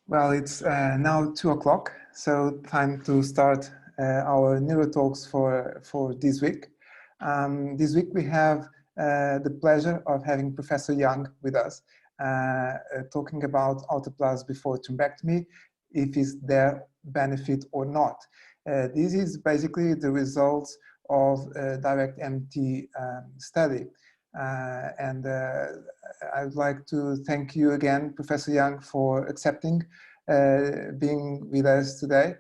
Well, it's now 2 o'clock, so time to start our NeuroTalks for this week. This week we have the pleasure of having Professor Yang with us, talking about alteplase before thrombectomy, if it's their benefit or not. This is basically the results of a direct MT study. I would like to thank you again, Professor Yang, for accepting being with us today.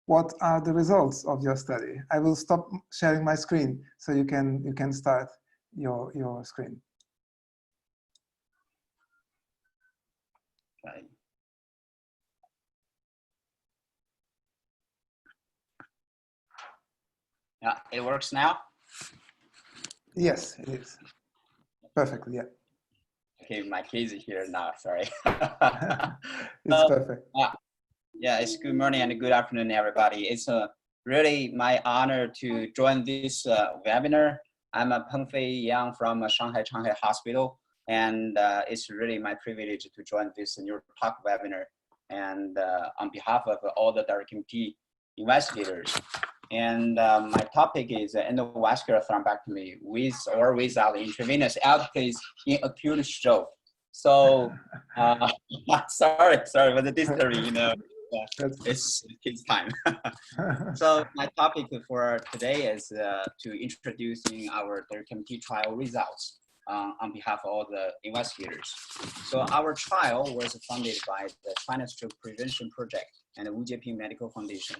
What are the results of your study? I will stop sharing my screen so you can start your screen. Okay. Yeah, it works now? Yes, it is. Perfectly, yeah. Okay, my case is here now, sorry. It's perfect. Yeah, it's good morning and good afternoon, everybody. It's really my honor to join this webinar. I'm Pengfei Yang from Changhai Hospital, and it's really my privilege to join this NeuroTalk webinar, and on behalf of all the direct MT investigators. And my topic is endovascular thrombectomy with or without intravenous alteplase in acute stroke. So, sorry for the disturbing, you know, it's time. So my topic for today is to introducing our DSMB trial results on behalf of all the investigators. So our trial was funded by the China Stroke Prevention Project and the WJP Medical Foundation,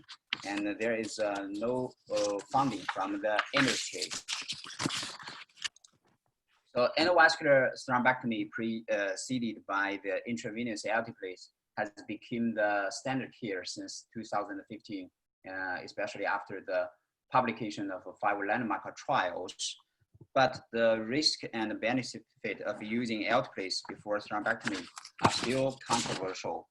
and there is no funding from the industry. So endovascular thrombectomy preceded by the intravenous alteplase has become the standard care since 2015, especially after the publication of 5 landmark trials. But the risk and benefit of using alteplase before thrombectomy are still controversial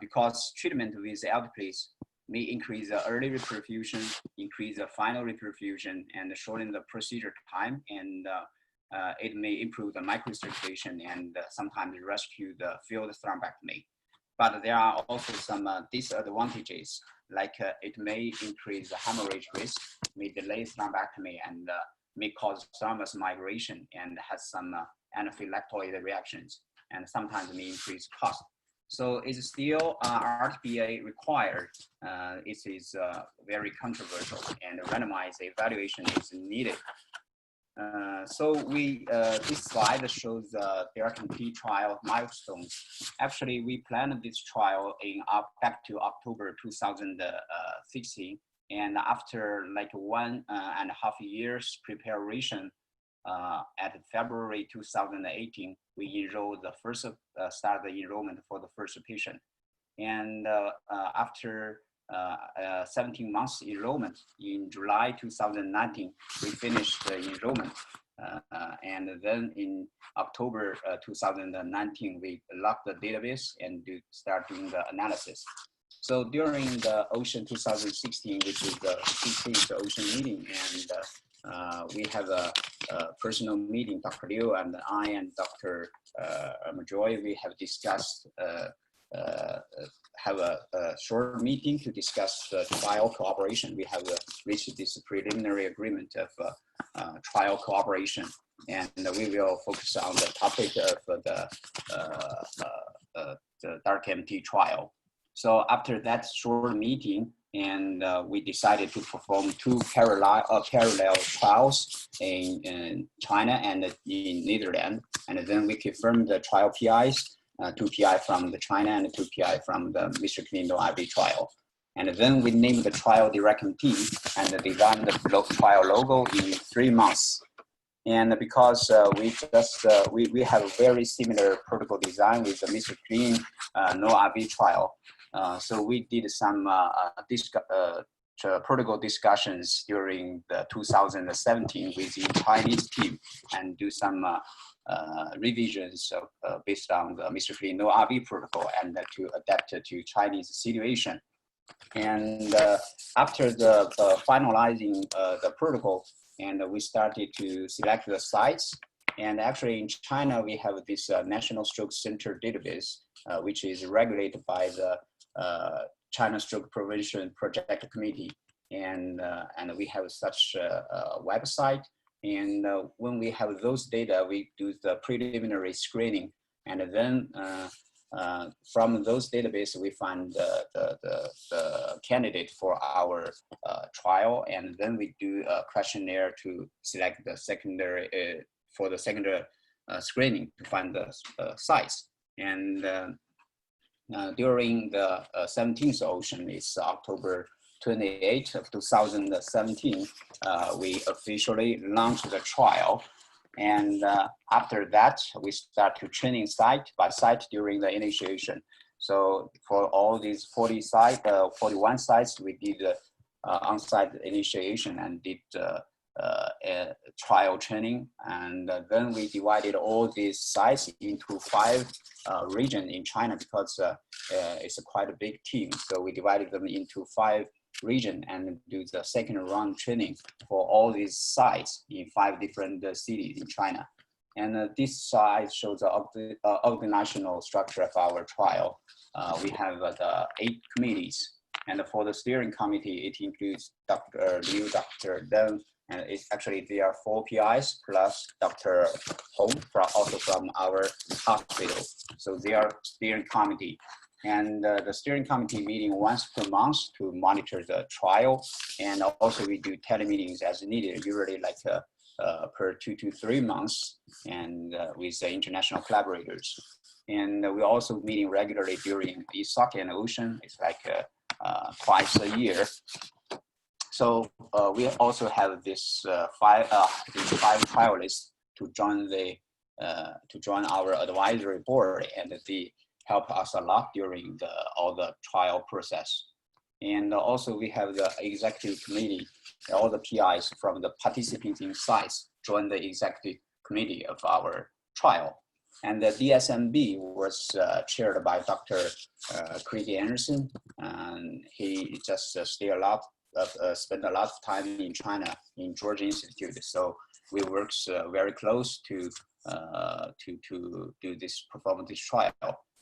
because treatment with alteplase may increase the early reperfusion, increase the final reperfusion, and shorten the procedure time, and it may improve the microcirculation and sometimes rescue the failed thrombectomy. But there are also some disadvantages, like it may increase the hemorrhage risk, may delay thrombectomy, and may cause thrombus migration, and has some anaphylactoid reactions, and sometimes may increase cost. So it's still RTBA required. It is very controversial, and randomized evaluation is needed. So this slide shows the DSMB trial milestones. Actually, we planned this trial back to October 2016, and after like 1.5 years preparation, at February 2018, we enrolled the first start the enrollment for the first patient, and after 17 months enrollment in July 2019, we finished the enrollment. And then in October 2019, we locked the database and start doing the analysis. So during the Ocean 2016, which is the 16th Ocean meeting, and we have a personal meeting, Dr. Liu and I and Dr. Majoy, we have discussed have a short meeting to discuss the trial cooperation. We have reached this preliminary agreement of trial cooperation, and we will focus on the topic of the dark MT trial. So after that short meeting, and we decided to perform 2 parallel trials in China and in Netherlands, and then we confirmed the trial PIs. 2 PI from the China and 2 PI from the Mr. Clean IV trial. And then we named the trial DirectMT and designed the trial logo in 3 months. And because we have a very similar protocol design with the Mr. Clean IV trial. So we did some protocol discussions during the 2017 with the Chinese team and do some revisions based on the Mr. Clean IV protocol and to adapt to Chinese situation. And after the finalizing the protocol, and we started to select the sites, And actually in China, we have this National Stroke Center database, which is regulated by the China Stroke Prevention Project Committee. And we have such a website. And when we have those data, we do the preliminary screening. And then from those databases, we find the candidate for our trial. And then we do a questionnaire to select the secondary, for the secondary screening to find the sites. And during the 17th ocean, it's October 28th of 2017, we officially launched the trial. And after that, we start to training site by site during the initiation. So for all these 41 sites, we did on-site initiation and did trial training. And then we divided all these sites into 5 regions in China because it's quite a big team. So we divided them into 5 region and do the second round training for all these sites in 5 different cities in China. And this slide shows the organizational structure of our trial. We have the 8 committees, and for the steering committee, it includes Dr. Liu, Dr. Deng, and it's actually there are 4 PIs plus Dr. Hong, also from our hospital. So they are steering committee. And the steering committee meeting once per month to monitor the trial. And also we do telemeetings as needed, usually like per 2 to 3 months, and with the international collaborators. And we're also meeting regularly during ISOC and Ocean. It's like twice a year. So we also have this 5 trialists to join our advisory board, and they help us a lot during all the trial process. And also we have the executive committee, all the PIs from the participating sites join the executive committee of our trial. And the DSMB was chaired by Dr. Craig Anderson, and he just spent a lot of time in China in Georgia Institute. So we work very close to perform this trial.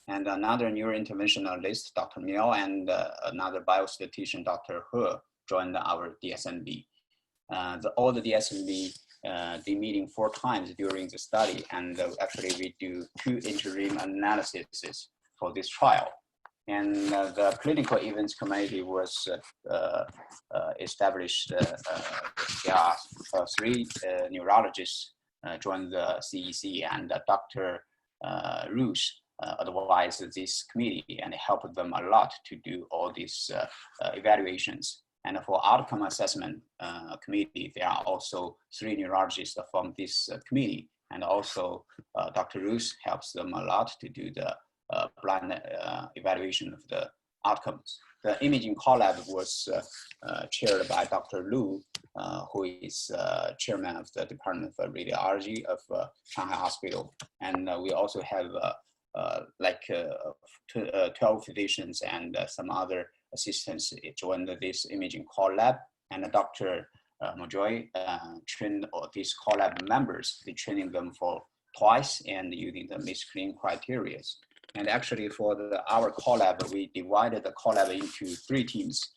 And another neurointerventionalist, Dr. Miao, and another biostatistician, Dr. He, joined our DSMB. All the DSMB, they meeting 4 times during the study, and actually we do 2 interim analyses for this trial. And the clinical events committee was established. There are 3 neurologists joined the CEC, and Dr. Rouge advised this committee and helped them a lot to do all these evaluations. And for outcome assessment committee, there are also 3 neurologists from this committee, and also Dr. Roos helps them a lot to do the blind evaluation of the outcomes. The imaging collab was chaired by Dr. Lu, who is chairman of the Department of Radiology of Changhai Hospital. And we also have 12 physicians and some other assistants joined this imaging core lab. And Dr. Mojoy trained these core lab members. They training them for twice and using the MIS-CLIN criteria. And actually for our core lab, we divided the core lab into 3 teams,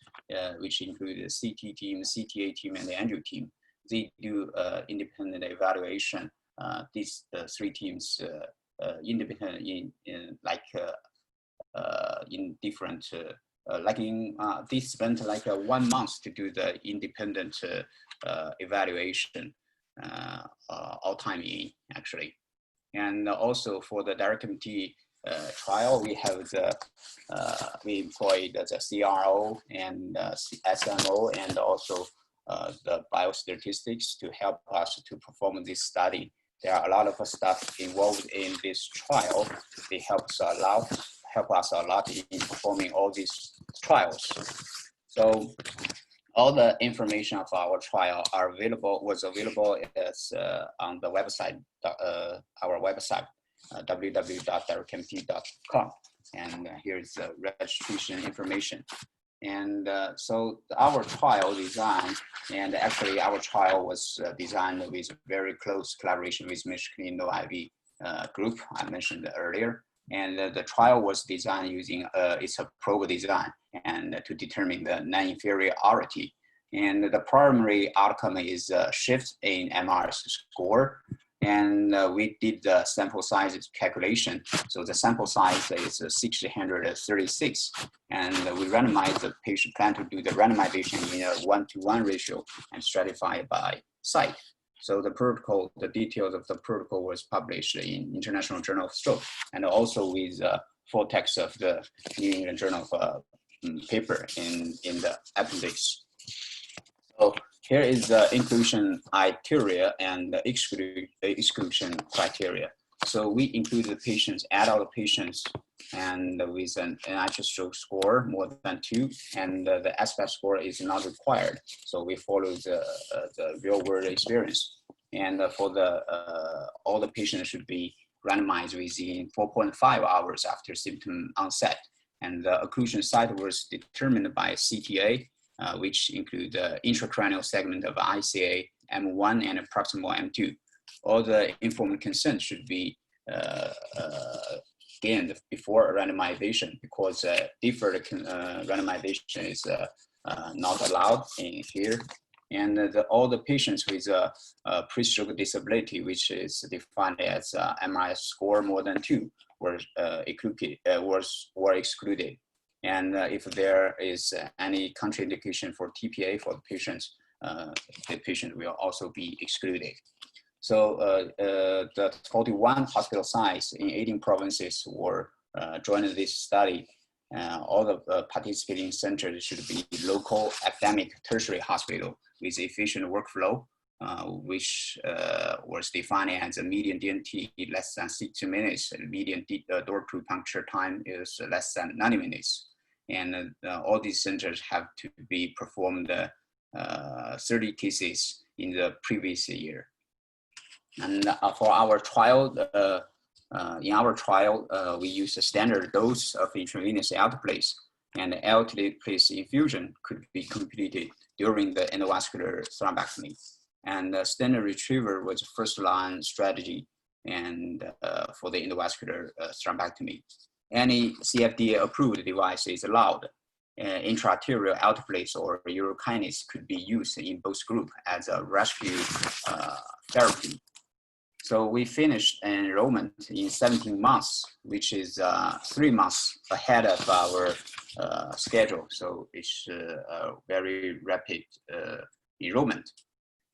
which include the CT team, CTA team, and the angio team. They do independent evaluation. These 3 teams independent in different, they spent like 1 month to do the independent evaluation all time in actually. And also for the direct committee trial, we have we employed the CRO and SMO and also the biostatistics to help us to perform this study. There are a lot of stuff involved in this trial. They help us a lot in performing all these trials. So all the information of our trial was available as on the website, our website, www.directcommittee.com. And here's the registration information. And so our trial design, and actually our trial was designed with very close collaboration with Michigan IV group I mentioned earlier. And the trial was designed using it's a probe design and to determine the non-inferiority. And the primary outcome is a shift in MRS score. And we did the sample size calculation. So the sample size is 636. And we randomized the patient, plan to do the randomization in a 1-to-1 ratio and stratify by site. So the protocol, the details of the protocol was published in International Journal of Stroke, and also with full text of the New England Journal of paper in the appendix. So here is the inclusion criteria and the exclusion criteria. So we include the patients, adult patients, and with an acute stroke score more than 2, and the aspect score is not required. So we follow the real world experience. And for the all the patients should be randomized within 4.5 hours after symptom onset. And the occlusion site was determined by CTA, which include the intracranial segment of ICA M1 and proximal M2. All the informed consent should be gained before randomization, because deferred randomization is not allowed in here. And all the patients with a pre-stroke disability, which is defined as MRS score more than 2, were excluded. And if there is any contraindication for TPA for the patient will also be excluded. So the 41 hospital sites in 18 provinces were joined this study. All the participating centers should be local academic tertiary hospital with efficient workflow, which was defined as a median DNT less than 60 minutes, and median door-to puncture time is less than 90 minutes. And all these centers have to be performed 30 cases in the previous year. And for our trial, in our trial, we use a standard dose of intravenous alteplase, and the alteplase infusion could be completed during the endovascular thrombectomy. And the standard retriever was first-line strategy and for the endovascular thrombectomy. Any CFDA-approved device is allowed. Intraarterial alteplase or urokinase could be used in both groups as a rescue therapy. So we finished enrollment in 17 months, which is 3 months ahead of our schedule. So it's a very rapid enrollment.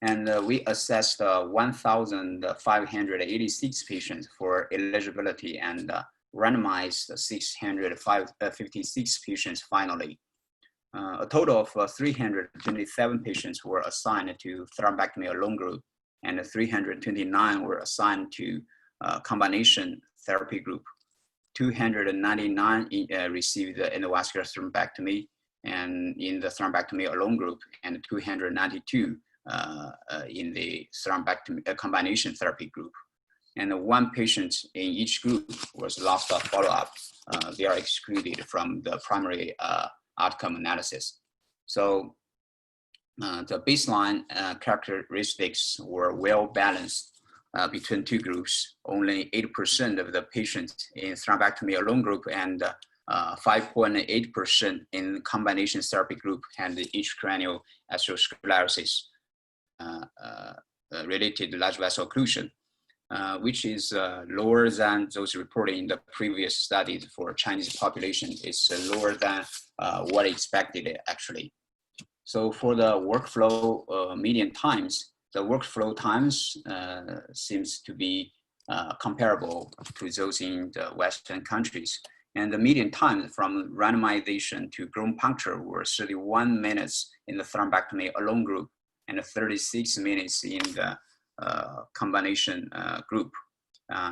And we assessed 1,586 patients for eligibility and randomized 656 patients finally. A total of 327 patients were assigned to thrombectomy alone group, and 329 were assigned to combination therapy group. 299 received the endovascular thrombectomy and in the thrombectomy alone group, and 292 in the thrombectomy combination therapy group. And 1 patient in each group was lost of follow-up. They are excluded from the primary outcome analysis. So the baseline characteristics were well balanced between 2 groups. Only 8% of the patients in thrombectomy alone group and 5.8% in combination therapy group had intracranial atherosclerosis related to large vessel occlusion, which is lower than those reported in the previous studies for Chinese population. It's lower than what expected actually. So for the workflow median times, the workflow times seems to be comparable to those in the Western countries. And the median time from randomization to groin puncture were 31 minutes in the thrombectomy alone group and 36 minutes in the combination group.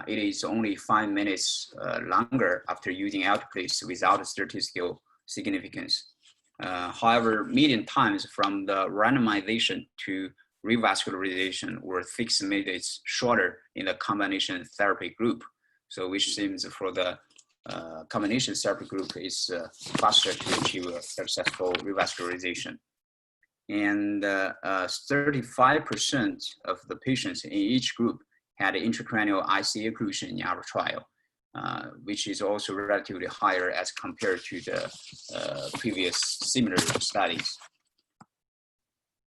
It is only 5 minutes longer after using alteplase without statistical significance. However, median times from the randomization to revascularization were 6 minutes shorter in the combination therapy group. So which seems for the combination therapy group is faster to achieve a successful revascularization. And 35% of the patients in each group had intracranial IC occlusion in our trial, which is also relatively higher as compared to the previous similar studies.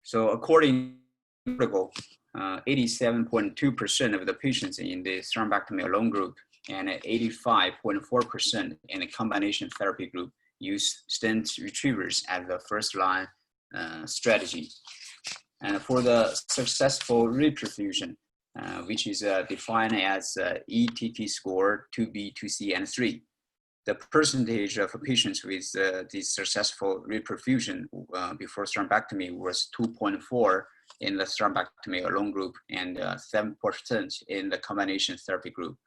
So according to the protocol, 87.2% of the patients in the thrombectomy alone group and 85.4% in the combination therapy group use stent retrievers as the first line strategy. And for the successful reperfusion, which is defined as ETT score 2B, 2C, and 3. The percentage of patients with this successful reperfusion before thrombectomy was 2.4 in the thrombectomy alone group and 7% in the combination therapy group.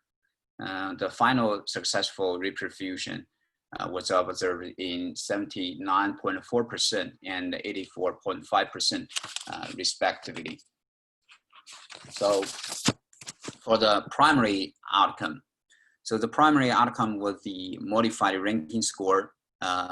The final successful reperfusion was observed in 79.4% and 84.5% respectively. So for the primary outcome, so the primary outcome was the modified ranking score,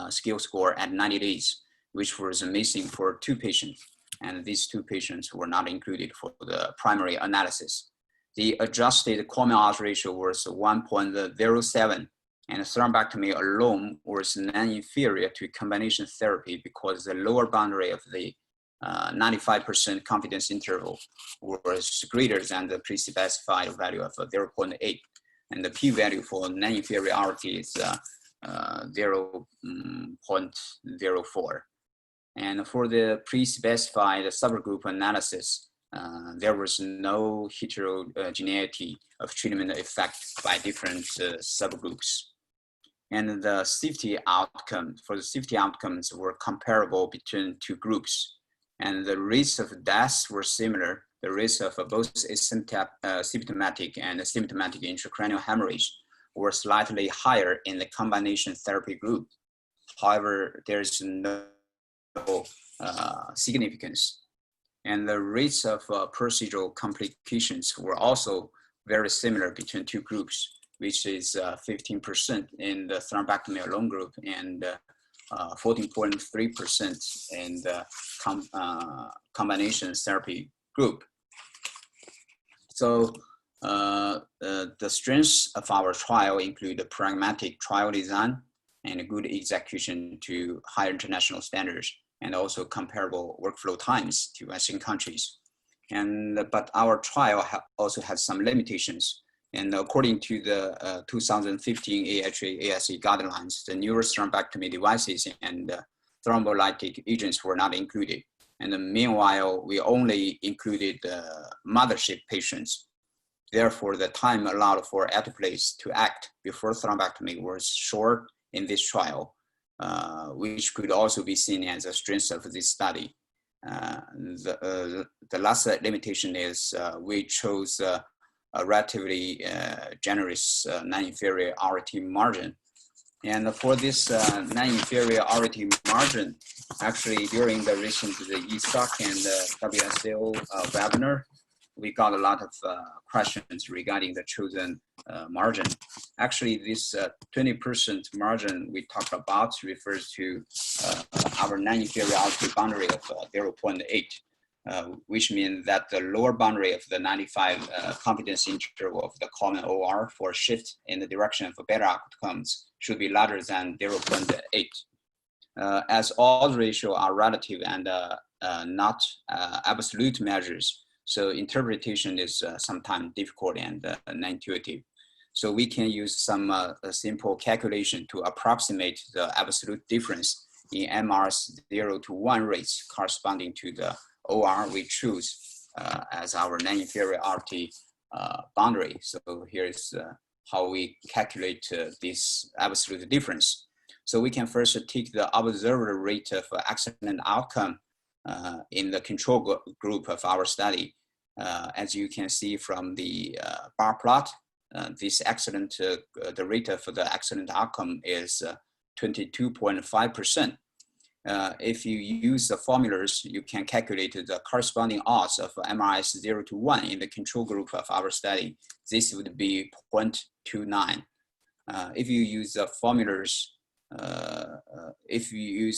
skill score at 90 days, which was missing for 2 patients. And these 2 patients were not included for the primary analysis. The adjusted common odds ratio was 1.07, and thrombectomy alone was non-inferior to combination therapy because the lower boundary of the 95% confidence interval was greater than the pre-specified value of 0.8. And the p-value for non-inferiority is 0.04. And for the pre-specified subgroup analysis, there was no heterogeneity of treatment effect by different subgroups. And the safety outcomes, for the safety outcomes were comparable between 2 groups. And the rates of deaths were similar. The rates of both symptomatic and symptomatic intracranial hemorrhage were slightly higher in the combination therapy group. However, there's no significance. And the rates of procedural complications were also very similar between 2 groups, which is 15% in the thrombectomy alone group and 14.3% in the combination therapy group. So the strengths of our trial include a pragmatic trial design and a good execution to higher international standards, and also comparable workflow times to Western countries. But our trial also has some limitations. And according to the 2015 AHA-ASE guidelines, the neurothrombectomy devices and thrombolytic agents were not included. And meanwhile, we only included mothership patients. Therefore, the time allowed for alteplase to act before thrombectomy was short in this trial, which could also be seen as a strength of this study. The last limitation is we chose a relatively generous non-inferiority margin. And for this non-inferiority margin, actually during the recent ESOC and WSO webinar, we got a lot of questions regarding the chosen margin. Actually, this 20% margin we talked about refers to our non-inferiority boundary of 0.8, which means that the lower boundary of the 95 confidence interval of the common OR for shift in the direction of better outcomes should be larger than 0.8. As odds ratio are relative and not absolute measures, so interpretation is sometimes difficult and non-intuitive. So we can use some simple calculation to approximate the absolute difference in MR's 0 to 1 rates corresponding to the OR we choose as our non-inferiority boundary. So here's how we calculate this absolute difference. So we can first take the observed rate of accident outcome in the control group of our study. As you can see from the bar plot, this accident, the rate of the accident outcome is 22.5%. If you use the formulas, you can calculate the corresponding odds of MRS 0 to 1 in the control group of our study. This would be 0.29. if you use the formulas, if you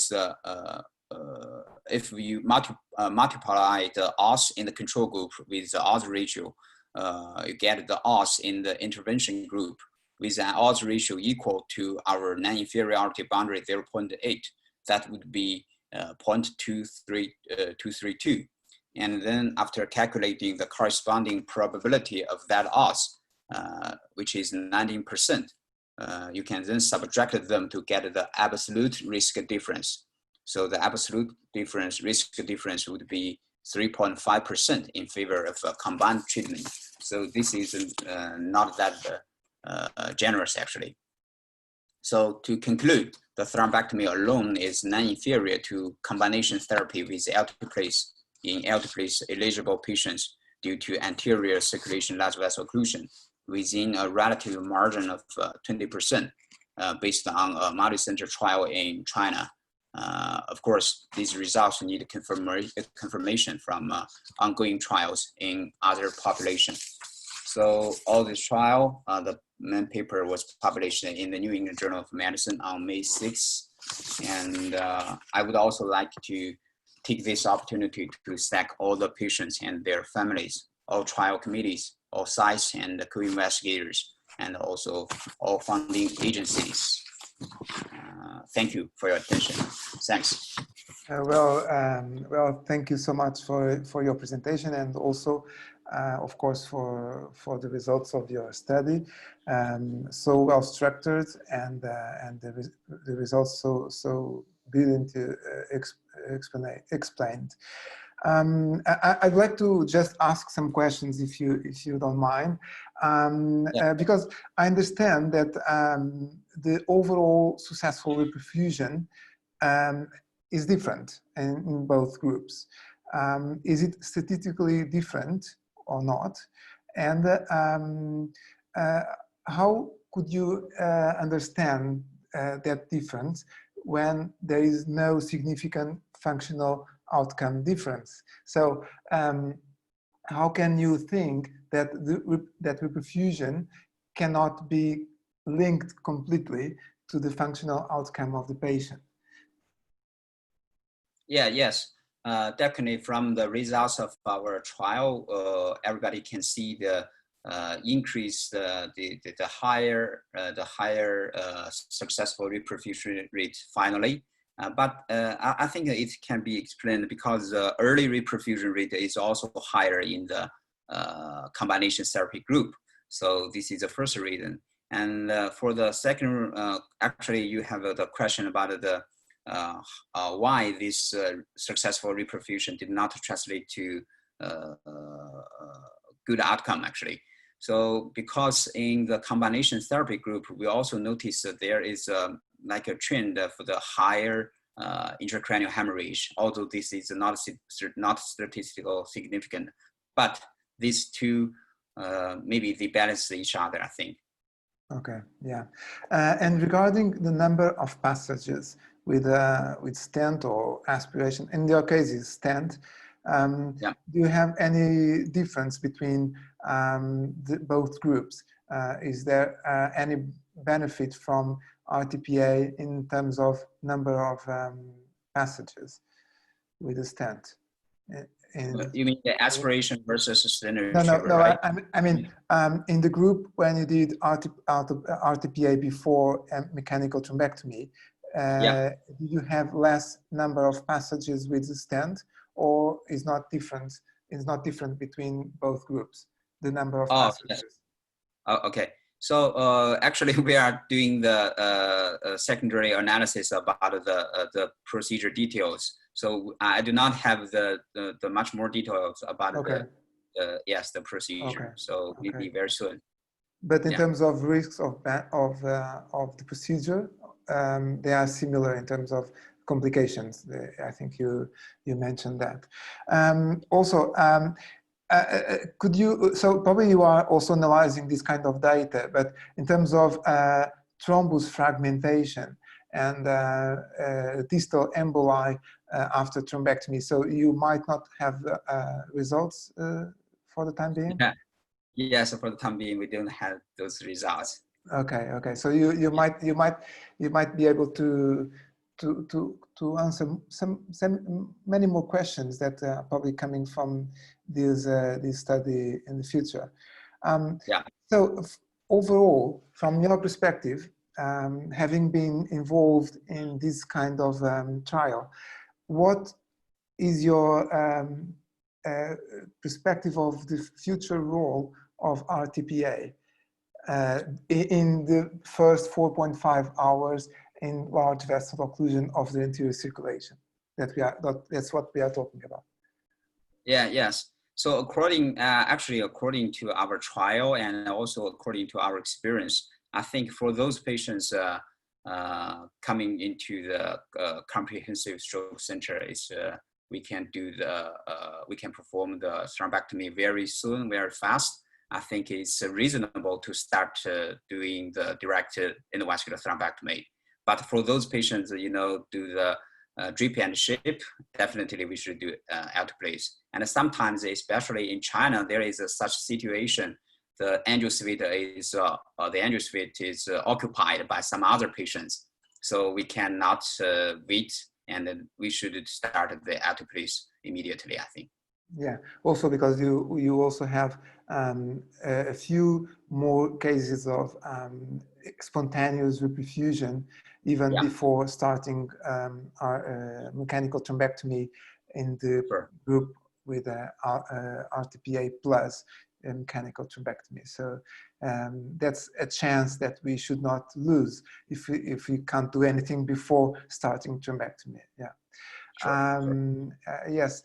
multiply the odds in the control group with the odds ratio, you get the odds in the intervention group with an odds ratio equal to our non-inferiority boundary 0.8. That would be 0.232. And then after calculating the corresponding probability of that odds, which is 19%, you can then subtract them to get the absolute risk difference. So the absolute risk difference would be 3.5% in favor of combined treatment. So this is not that generous actually. So to conclude, the thrombectomy alone is non-inferior to combination therapy with alteplase in alteplase eligible patients due to anterior circulation large vessel occlusion within a relative margin of 20% based on a multi-center trial in China. Of course, these results need confirmation from ongoing trials in other populations. So all this trial, the main paper was published in the New England Journal of Medicine on May 6th. And I would also like to take this opportunity to thank all the patients and their families, all trial committees, all sites and co-investigators, and also all funding agencies. Thank you for your attention. Thanks. Well, thank you so much for your presentation, and also, of course, for the results of your study. So well structured, and the results so brilliantly explained. I'd like to just ask some questions, if you don't mind, because I understand that the overall successful reperfusion is different in both groups. Is it statistically different or not? And how could you understand that difference when there is no significant functional outcome difference? So how can you think that that reperfusion cannot be linked completely to the functional outcome of the patient? Yes, definitely from the results of our trial, everybody can see the increase, the higher successful reperfusion rate finally. But I think it can be explained because the early reperfusion rate is also higher in the combination therapy group. So this is the first reason. And for the second, actually you have the question about the why this successful reperfusion did not translate to good outcome actually. So because in the combination therapy group, we also noticed that there is like a trend for the higher intracranial hemorrhage, although this is not statistically significant, but these two maybe they balance each other, I think. Okay, yeah. And regarding the number of passages with stent or aspiration, in your case is stent, do you have any difference between both groups? Is there any benefit from RTPA in terms of number of passages with a stent? You mean the aspiration versus stent? No, right? I mean in the group when you did RTPA before mechanical thrombectomy, do you have less number of passages with the stent, or is not different? Is not different between both groups, the number of passages? Yes. Okay. So actually, we are doing the secondary analysis about the procedure details. So I do not have the much more details about the procedure. So maybe very soon. But in terms of risks of the procedure, they are similar in terms of complications. I think you mentioned that. Also, could you, so probably you are also analyzing this kind of data, but in terms of thrombus fragmentation and distal emboli after thrombectomy, so you might not have results for the time being? Yes, for the time being, we don't have those results. Okay, okay. So you might be able to answer some many more questions that are probably coming from this study in the future. Yeah. So overall, from your perspective, having been involved in this kind of trial, what is your perspective of the future role of RTPA in the first 4.5 hours in large vessel occlusion of the anterior circulation? That's what we are talking about. Yeah, yes. So actually according to our trial and also according to our experience, I think for those patients coming into the comprehensive stroke center, we can perform the thrombectomy very soon, very fast. I think it's reasonable to start doing the direct endovascular thrombectomy. But for those patients, do the drip and ship, definitely we should do alteplase. And sometimes, especially in China, there is such situation. The angio suite is occupied by some other patients, so we cannot wait, and then we should start the alteplase immediately, I think. Yeah, also because you also have a few more cases of spontaneous reperfusion even before starting our mechanical thrombectomy in the group with RTPA plus mechanical thrombectomy. So that's a chance that we should not lose if we can't do anything before starting thrombectomy. Yeah. Yes.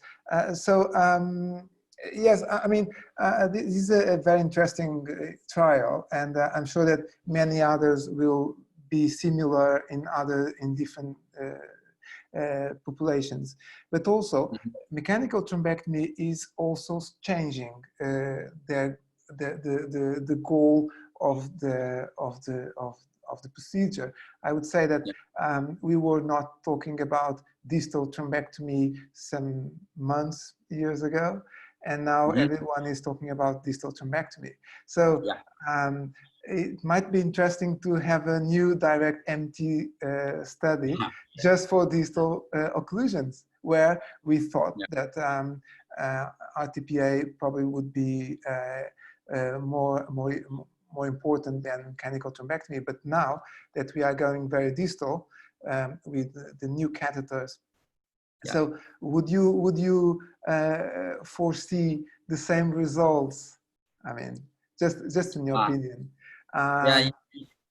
Yes, I mean, this is a very interesting trial, and I'm sure that many others will be similar in different populations. But also, mechanical thrombectomy is also changing the goal of the procedure. I would say that we were not talking about distal thrombectomy some years ago, and now everyone is talking about distal thrombectomy. So it might be interesting to have a new direct MT study just for distal occlusions, where we thought that RTPA probably would be more important than mechanical thrombectomy. But now that we are going very distal with the new catheters, so would you foresee the same results? I mean, just in your opinion.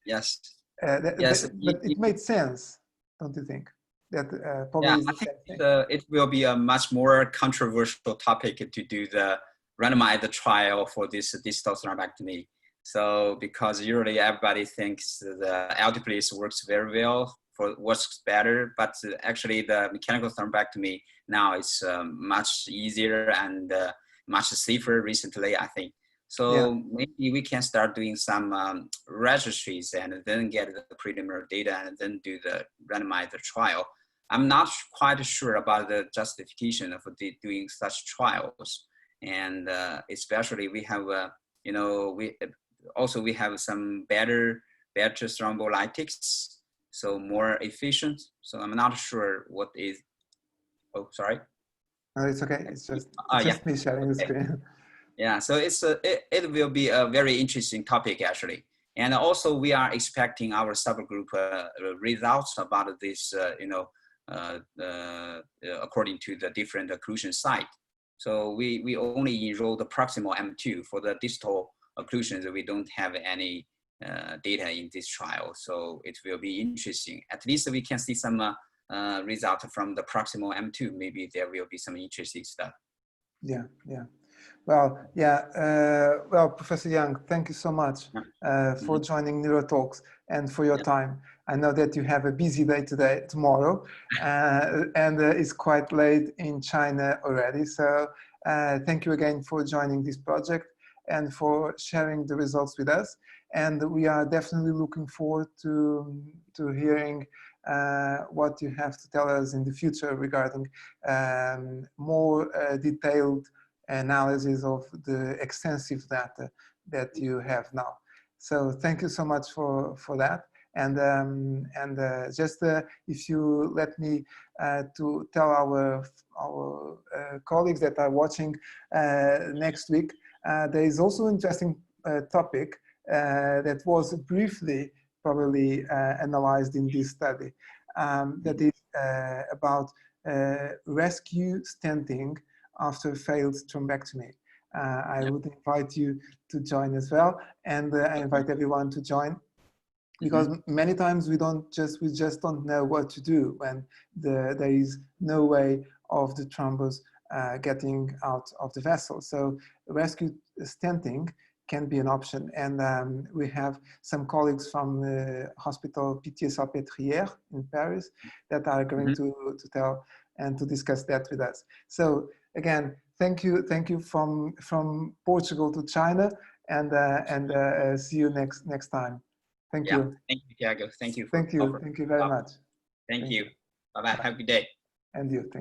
Yes. But it made sense, don't you think? That probably is the same thing. It will be a much more controversial topic to do the randomized trial for this distal thrombectomy. So because usually everybody thinks the alteplase works very well, works better, but actually the mechanical thrombectomy now is much easier and much safer recently, I think. So maybe we can start doing some registries and then get the preliminary data and then do the randomized trial. I'm not quite sure about the justification of doing such trials. And especially we have, we have some better thrombolytics, so more efficient. So I'm not sure what is, oh, sorry. No, it's okay. It's just me sharing the screen. Yeah, so it will be a very interesting topic actually. And also we are expecting our subgroup results about this, according to the different occlusion site. So we only enroll the proximal M2 for the distal occlusions. We don't have any data in this trial. So it will be interesting. At least we can see some result from the proximal M2. Maybe there will be some interesting stuff. Yeah. Well, well, Professor Yang, thank you so much for joining NeuroTalks and for your time. I know that you have a busy day tomorrow, and it's quite late in China already. So thank you again for joining this project and for sharing the results with us. And we are definitely looking forward to hearing what you have to tell us in the future regarding more detailed analysis of the extensive data that you have now. So thank you so much for that. And just if you let me to tell our colleagues that are watching next week, there is also an interesting topic that was briefly probably analyzed in this study, that is about rescue stenting after failed thrombectomy. I would invite you to join as well, and I invite everyone to join, because many times we just don't know what to do when there is no way of the thrombus getting out of the vessel. So rescue stenting can be an option, and we have some colleagues from the hospital Pitié-Salpêtrière in Paris that are going to tell and to discuss that with us. So again, thank you from Portugal to China, and see you next time. Thank you. Thank you, Thiago. Thank you. Thank you very much. Thank you. Bye-bye. Have a good day. And you. Thank you.